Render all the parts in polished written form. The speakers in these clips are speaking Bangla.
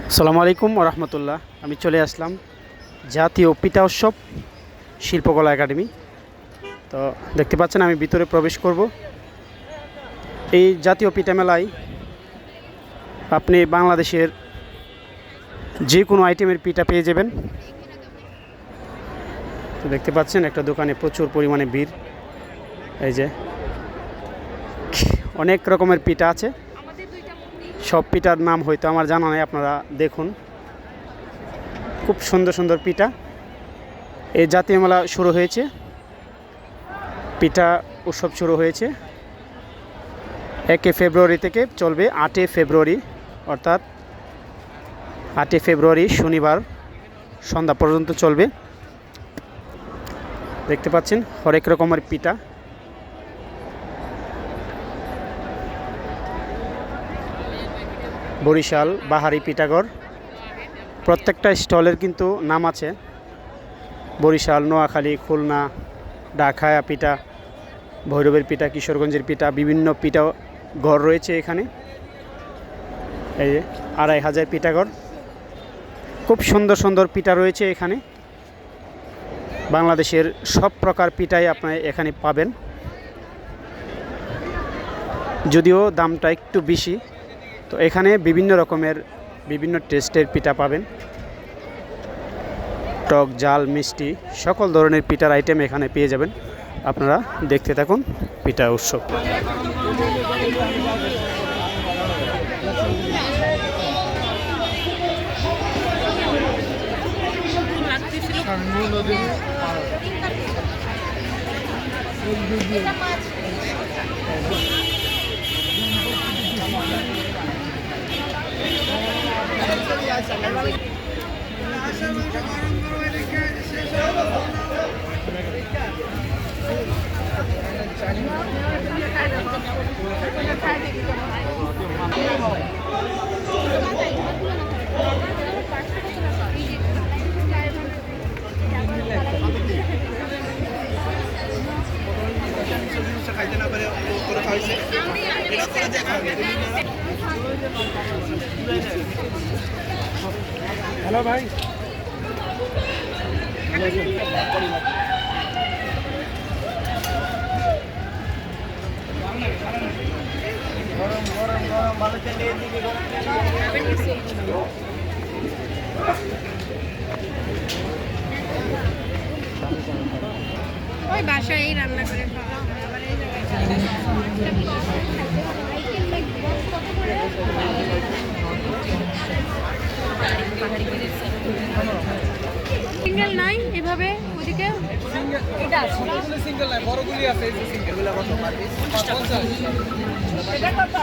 আসসালামু আলাইকুম রহমতুল্লাহ। আমি চলে আসলাম জাতীয় পিঠা উৎসব শিল্পকলা একাডেমি। তো দেখতে পাচ্ছেন আমি ভিতরে প্রবেশ করব। এই জাতীয় পিঠা মেলায় আপনি বাংলাদেশের যে কোনো আইটেমের পিঠা পেয়ে যাবেন। তো দেখতে পাচ্ছেন একটা দোকানে প্রচুর পরিমাণে ভিড়। এই যে অনেক রকমের পিঠা আছে, সব পিঠার নাম হয়তো আমার জানা নেই, আপনারা দেখুন। খুব সুন্দর সুন্দর পিঠা। এই জাতীয় মেলা শুরু হয়েছে, পিঠা উৎসব শুরু হয়েছে 1 ফেব্রুয়ারি থেকে, চলবে 8 ফেব্রুয়ারি, অর্থাৎ 8 ফেব্রুয়ারি শনিবার সন্ধ্যা পর্যন্ত চলবে। দেখতে পাচ্ছেন হরেক রকমের পিঠা। বরিশাল বাহারি পিঠাঘর, প্রত্যেকটা স্টলের কিন্তু নাম আছে। বরিশাল, নোয়াখালী, খুলনা, ঢাকায়া পিঠা, ভৈরবের পিঠা, কিশোরগঞ্জের পিঠা, বিভিন্ন পিঠা ঘর রয়েছে এখানে। এই যে 2500 পিঠাঘর, খুব সুন্দর সুন্দর পিঠা রয়েছে এখানে। বাংলাদেশের সব প্রকার পিঠাই আপনারা এখানে পাবেন, যদিও দামটা একটু বেশি। তো এখানে বিভিন্ন রকমের বিভিন্ন টেস্টের পিঠা পাবেন, টক, ঝাল, মিষ্টি সকল ধরনের পিঠার আইটেম এখানে পেয়ে যাবেন। আপনারা দেখতে থাকুন পিঠা উৎসব। হ্যালো ভাই, গরম গরম গরম ভালো চলে এদিকে গরম ওই বাসায় রান্না করে খাওয়া হয়। আবার এই সিঙ্গেল নাই এভাবে ওদিকে এটা আছে, সিঙ্গেল নাই, বড়গুলি আছে। এই যে সিঙ্গেলগুলো কত? 50। এটা কত?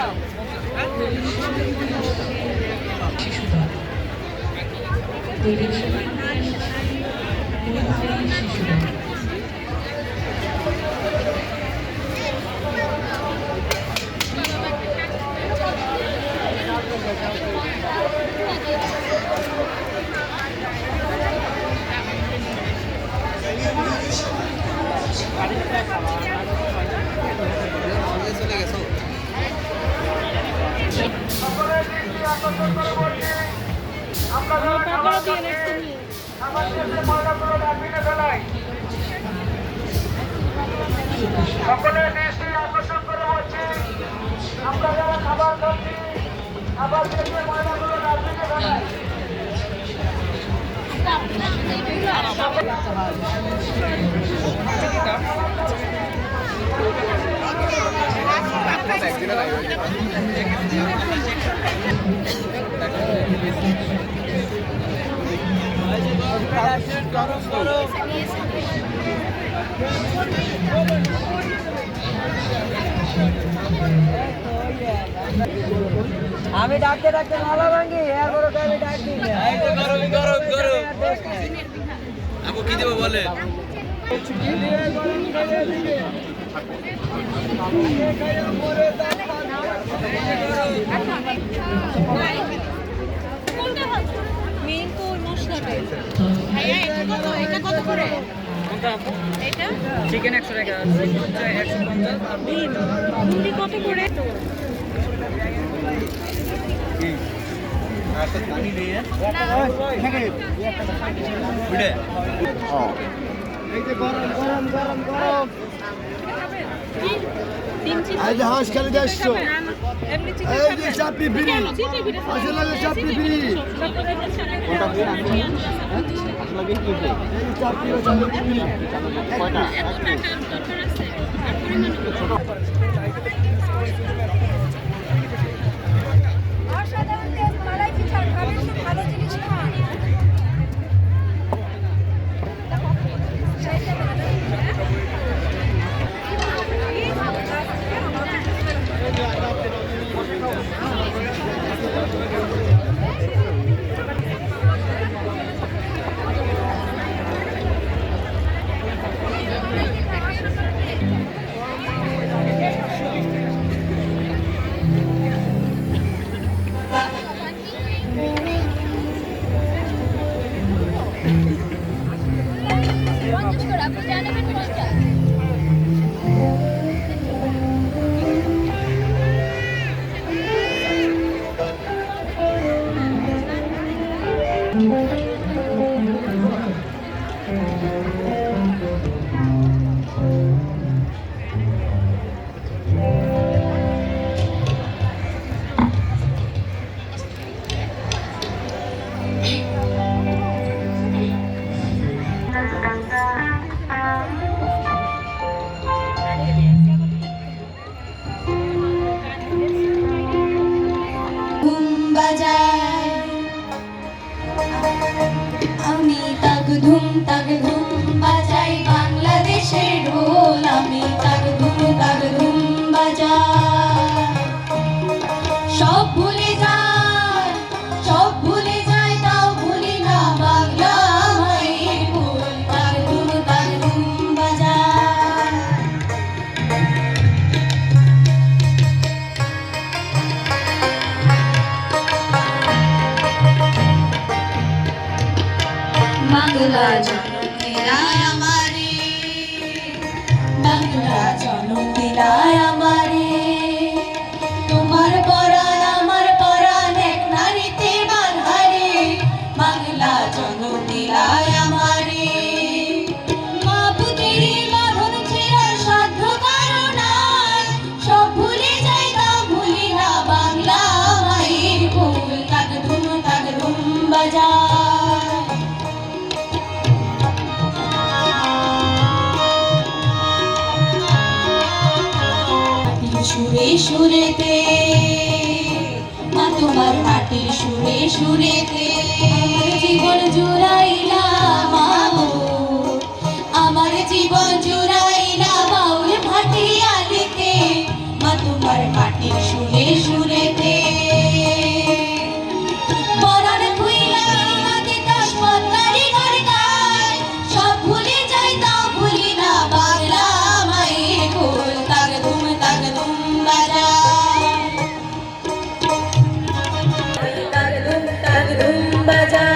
চলে গেছো। সকলের দৃষ্টি আকর্ষণ করে বলছি, আমরা যারা খাবার খাচ্ছি খাবার শেষে ময়লাগুলো ডাস্টবিনে ফেলাই। আমি ডাকতে ডাকতে মালা ভাঙ্গি এরপর আমি ডাক দিই গরম গরম গরম। আপু কি দেবো বলে? এটা কত করে? এটা চিকেন 100 টাকা, 150 আর কত করে? এই যে হাঁস খেলে যাচ্ছো, এই যে চাপড়ি ফ্রি, হাঁসের লাগে চাপড়ি ফ্রি, এই চাপড়ি ও চাপড়ি ফ্রি। অসাধারণ টেস্ট, মালাই পিঠা খাবেন তো ভালো জিনিস খান। আমি তাক ধুম বাজাই বাংলাদেশের ঢোল, আমি তাক ধুম বাজাই। সব ভুলে যায় তাও ভুলি না বাংলা মায়ের ঢোল, তাক ধুম বাজাই। বাংলা জনমেরায় আমারে, বাংলা জনমেরায় আমারে, তোমার পরাণ আমার পরাণ এক নারীতে বাঁধারে। বাংলা জনমেরায় আমারে, মা পুতেরই বাঁধন ছেঁড়ার সাধ্য কারো নাই, সব ভুলে যাই তাও ভুলি না বাংলা মায়ের ঢোল, তাক ধুম বাজায়। সুরে সুরেতে মা তোমার মাটির সুরে সুরেতে আমার জীবন জুড়াইলা মা গো, আমার জীবন জুড়াইলা বাউল ভাটিয়ালিতে, মা তোমার মাটির সুরে সুরেতে। পরাণ খুইলা নদী তসমত নারী ঘর গায়, সব ভুলে যাই তাও ভুলি না বাংলা মায়ের ঢোল, তাক ধুম বাজায়। তাক ধুম বাজায়।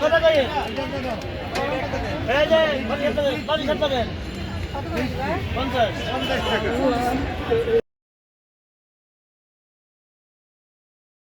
কথা কইেন এই যে 50 টাকা 50 টাকা 50